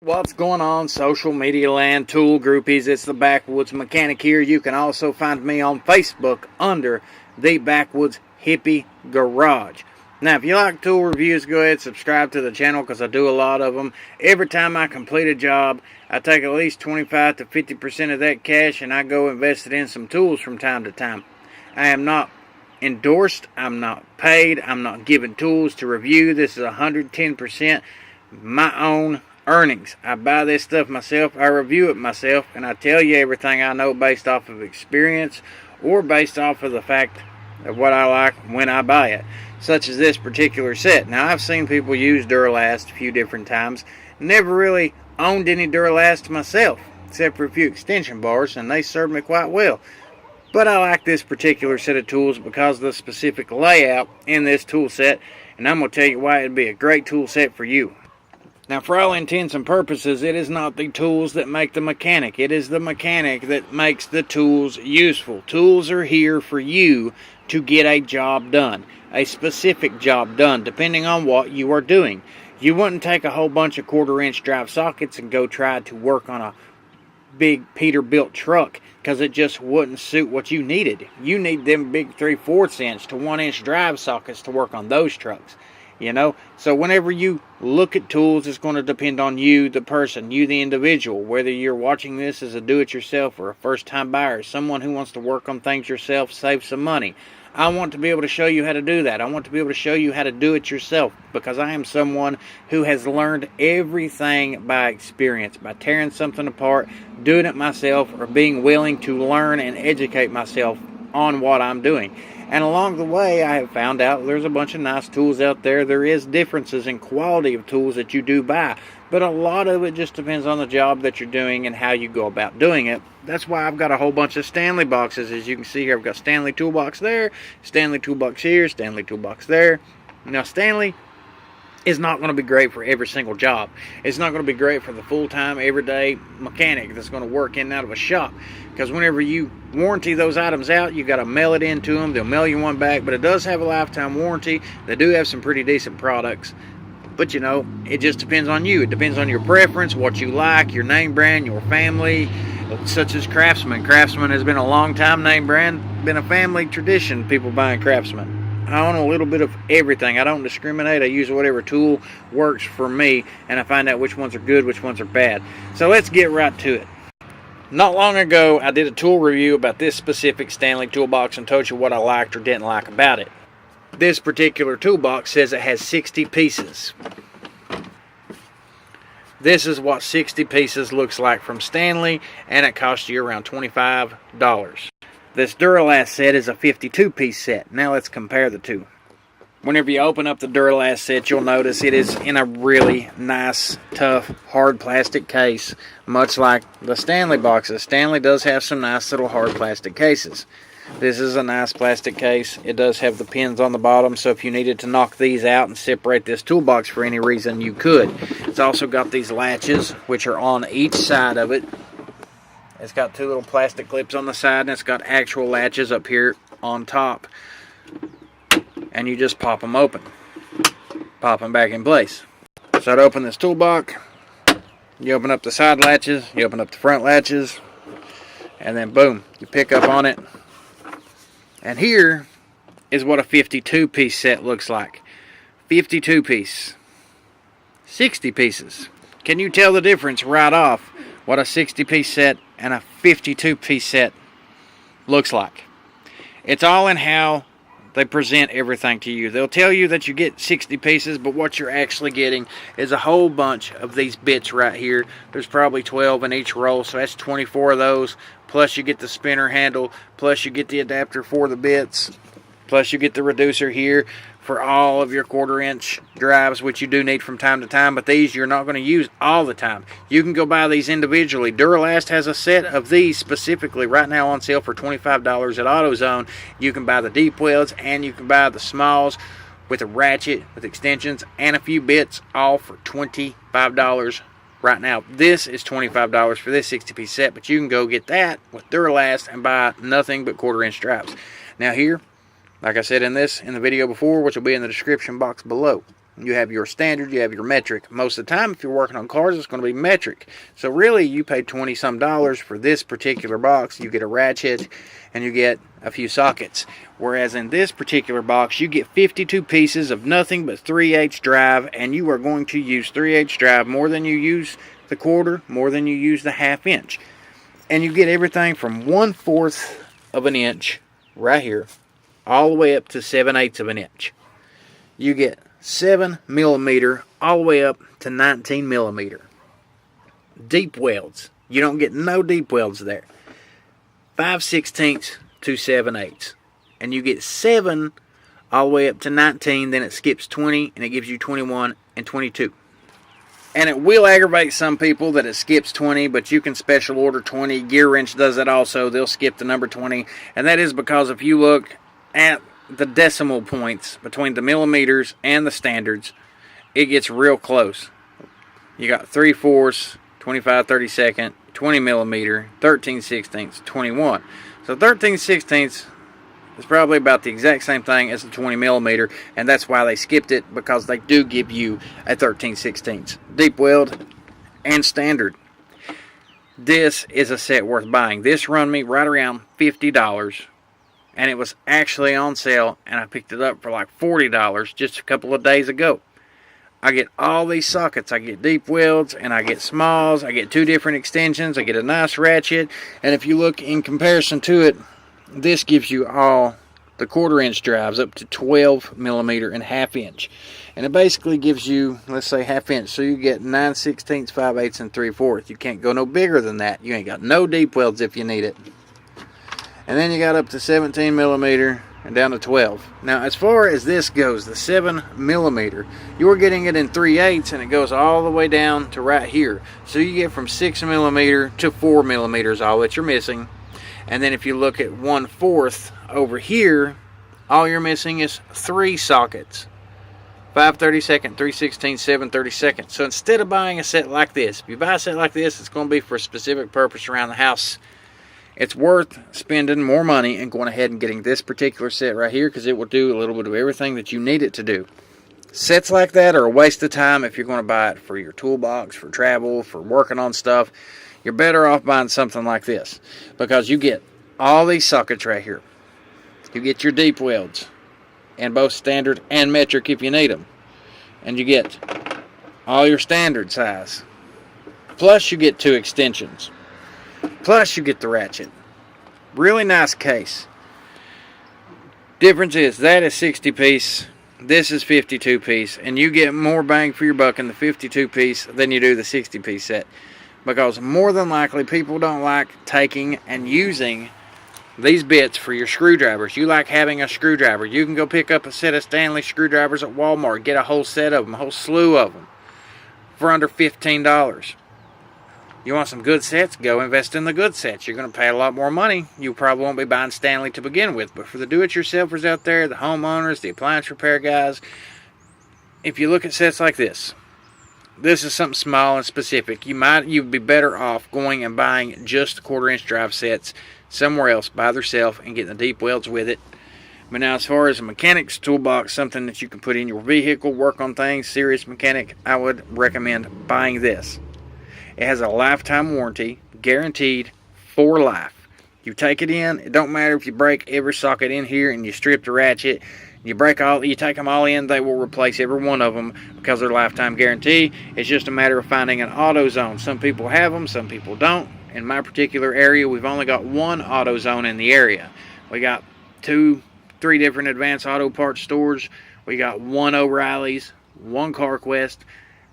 What's going on, social media land, tool groupies? It's the Backwoods Mechanic here. You can also find me on Facebook under the Backwoods Hippie Garage. Now, if you like tool reviews, go ahead and subscribe to the channel because I do a lot of them. Every time I complete a job, I take at least 25 to 50% of that cash and I go invest it in some tools from time to time. I am not endorsed, I'm not paid, I'm not given tools to review. This is 110% my own earnings. I buy this stuff myself, I review it myself, and I tell you everything I know based off of experience or based off of the fact of what I like when I buy it, such as this particular set. Now, I've seen people use Duralast a few different times. Never really owned any Duralast myself, except for a few extension bars, and they served me quite well. But I like this particular set of tools because of the specific layout in this tool set, and I'm going to tell you why it'd be a great tool set for you. Now, for all intents and purposes, it is not the tools that make the mechanic. It is the mechanic that makes the tools useful. Tools are here for you to get a job done, a specific job done, depending on what you are doing. You wouldn't take a whole bunch of 1/4-inch drive sockets and go try to work on a big Peterbilt truck because it just wouldn't suit what you needed. You need them big 3/4 inch to 1-inch drive sockets to work on those trucks. You know, so whenever you look at tools, it's going to depend on you, the person, you, the individual, whether you're watching this as a do-it-yourself or a first-time buyer, someone who wants to work on things yourself, save some money. I want to be able to show you how to do that. I want to be able to show you how to do it yourself because I am someone who has learned everything by experience, by tearing something apart, doing it myself, or being willing to learn and educate myself on what I'm doing. And along the way, I have found out there's a bunch of nice tools out there. There is differences in quality of tools that you do buy. But a lot of it just depends on the job that you're doing and how you go about doing it. That's why I've got a whole bunch of Stanley boxes. As you can see here, I've got Stanley toolbox there, Stanley toolbox here, Stanley toolbox there. Now, Stanley is not going to be great for every single job. It's not going to be great for the full-time, everyday mechanic that's going to work in and out of a shop. Because whenever you warranty those items out, you got to mail it into them. They'll mail you one back, but it does have a lifetime warranty. They do have some pretty decent products. But, you know, it just depends on you. It depends on your preference, what you like, your name brand, your family, such as Craftsman. Craftsman has been a long-time name brand, been a family tradition, people buying Craftsman. I own a little bit of everything. I don't discriminate. I use whatever tool works for me, and I find out which ones are good, which ones are bad. So let's get right to it. Not long ago, I did a tool review about this specific Stanley toolbox and told you what I liked or didn't like about it. This particular toolbox says it has 60 pieces. This is what 60 pieces looks like from Stanley, and it costs you around $25. This Duralast set is a 52-piece set. Now let's compare the two. Whenever you open up the Duralast set, you'll notice it is in a really nice, tough, hard plastic case, much like the Stanley boxes. Stanley does have some nice little hard plastic cases. This is a nice plastic case. It does have the pins on the bottom, so if you needed to knock these out and separate this toolbox for any reason, you could. It's also got these latches, which are on each side of it. It's got two little plastic clips on the side, and it's got actual latches up here on top. And you just pop them open. Pop them back in place. So to open this toolbox, you open up the side latches, you open up the front latches, and then boom, you pick up on it. And here is what a 52-piece set looks like. 52 piece. 60 pieces. Can you tell the difference right off what a 60-piece set and a 52-piece set looks like? It's all in how they present everything to you. They'll tell you that you get 60 pieces, but what you're actually getting is a whole bunch of these bits right here. There's probably 12 in each roll, so that's 24 of those. Plus you get the spinner handle, plus you get the adapter for the bits, plus you get the reducer here for all of your 1/4-inch drives, which you do need from time to time, but these you're not going to use all the time. You can go buy these individually. Duralast has a set of these specifically right now on sale for $25 at AutoZone. You can buy the deep welds and you can buy the smalls with a ratchet, with extensions, and a few bits, all for $25 right now. This is $25 for this 60-piece set, but you can go get that with Duralast and buy nothing but 1/4-inch drives. Now here, like I said in the video before, which will be in the description box below, You have your standard, you have your metric. Most of the time, if you're working on cars, it's going to be metric. So really, you pay $20-some for this particular box. You get a ratchet, and you get a few sockets. Whereas in this particular box, you get 52 pieces of nothing but 3/8 drive, and you are going to use 3/8 drive more than you use the quarter, more than you use the 1/2 inch. And you get everything from 1/4 of an inch right here, all the way up to 7/8 of an inch. You get 7 millimeter all the way up to 19 millimeter. Deep welds. You don't get no deep welds there. 5/16 to 7/8. And you get 7 all the way up to 19, then it skips 20, and it gives you 21 and 22. And it will aggravate some people that it skips 20, but you can special order 20. Gear Wrench does that also. They'll skip the number 20. And that is because if you look at the decimal points between the millimeters and the standards, it gets real close. You got 3/4, 25/32, 20 millimeter, 13/16, 21. So 13/16 is probably about the exact same thing as the 20 millimeter, and that's why they skipped it, because they do give you a 13/16 deep weld and standard. This is a set worth buying. This run me right around $50, and it was actually on sale, and I picked it up for like $40 just a couple of days ago. I get all these sockets. I get deep welds, and I get smalls. I get 2 different extensions. I get a nice ratchet, and if you look in comparison to it, this gives you all the 1/4 inch drives up to 12 millimeter and 1/2 inch. And it basically gives you, let's say, 1/2 inch. So you get 9/16, 5/8, and 3/4. You can't go no bigger than that. You ain't got no deep welds if you need it. And then you got up to 17 millimeter and down to 12. Now, as far as this goes, the 7 millimeter, you're getting it in 3/8, and it goes all the way down to right here. So you get from 6 millimeter to 4 millimeters, all that you're missing. And then if you look at 1/4 over here, all you're missing is 3 sockets. 5/32, 3/16, 7/32. So instead of buying a set like this, if you buy a set like this, it's going to be for a specific purpose around the house. It's worth spending more money and going ahead and getting this particular set right here, because it will do a little bit of everything that you need it to do. Sets like that are a waste of time if you're going to buy it for your toolbox, for travel, for working on stuff. You're better off buying something like this, because you get all these sockets right here. You get your deep welds, and both standard and metric if you need them. And you get all your standard size. Plus you get 2 extensions. Plus you get the ratchet. Really nice case. Difference is that is 60 piece. This is 52 piece. And you get more bang for your buck in the 52 piece than you do the 60 piece set. Because more than likely, people don't like taking and using these bits for your screwdrivers. You like having a screwdriver. You can go pick up a set of Stanley screwdrivers at Walmart. Get a whole set of them, a whole slew of them, for under $15. You want some good sets? Go invest in the good sets. You're going to pay a lot more money. You probably won't be buying Stanley to begin with. But for the do-it-yourselfers out there, the homeowners, the appliance repair guys, if you look at sets like this, this is something small and specific. You'd be better off going and buying just the 1/4 inch drive sets somewhere else by themselves and getting the deep welds with it. But now, as far as a mechanic's toolbox, something that you can put in your vehicle, work on things, serious mechanic, I would recommend buying this. It has a lifetime warranty, guaranteed for life. You take it in, it don't matter if you break every socket in here and you strip the ratchet. You take them all in, they will replace every one of them because they're lifetime guarantee. It's just a matter of finding an auto zone. Some people have them, some people don't. In my particular area, we've only got 1 auto zone in the area. We got 2, 3 different Advanced Auto Parts stores. We got 1 O'Reilly's, 1 CarQuest.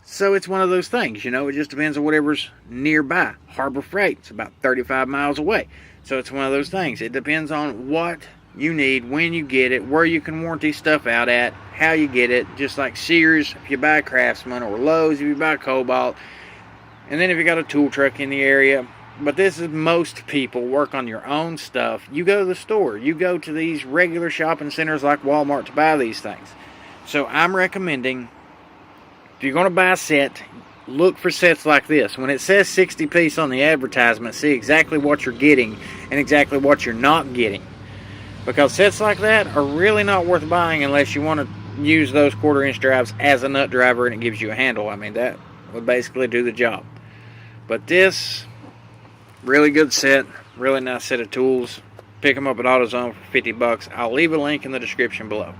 So it's one of those things, it just depends on whatever's nearby. Harbor Freight's about 35 miles away. So it's one of those things. It depends on what you need, when you get it, where you can warranty stuff out at, how you get it. Just like Sears if you buy Craftsman, or Lowe's if you buy Kobalt. And then if you got a tool truck in the area. But this is, most people work on your own stuff. You go to the store. You go to these regular shopping centers like Walmart to buy these things. So I'm recommending, if you're going to buy a set, look for sets like this. When it says 60 piece on the advertisement, see exactly what you're getting and exactly what you're not getting. Because sets like that are really not worth buying unless you want to use those 1/4 inch drives as a nut driver and it gives you a handle. I mean, that would basically do the job. But this, really good set, really nice set of tools. Pick them up at AutoZone for $50. I'll leave a link in the description below.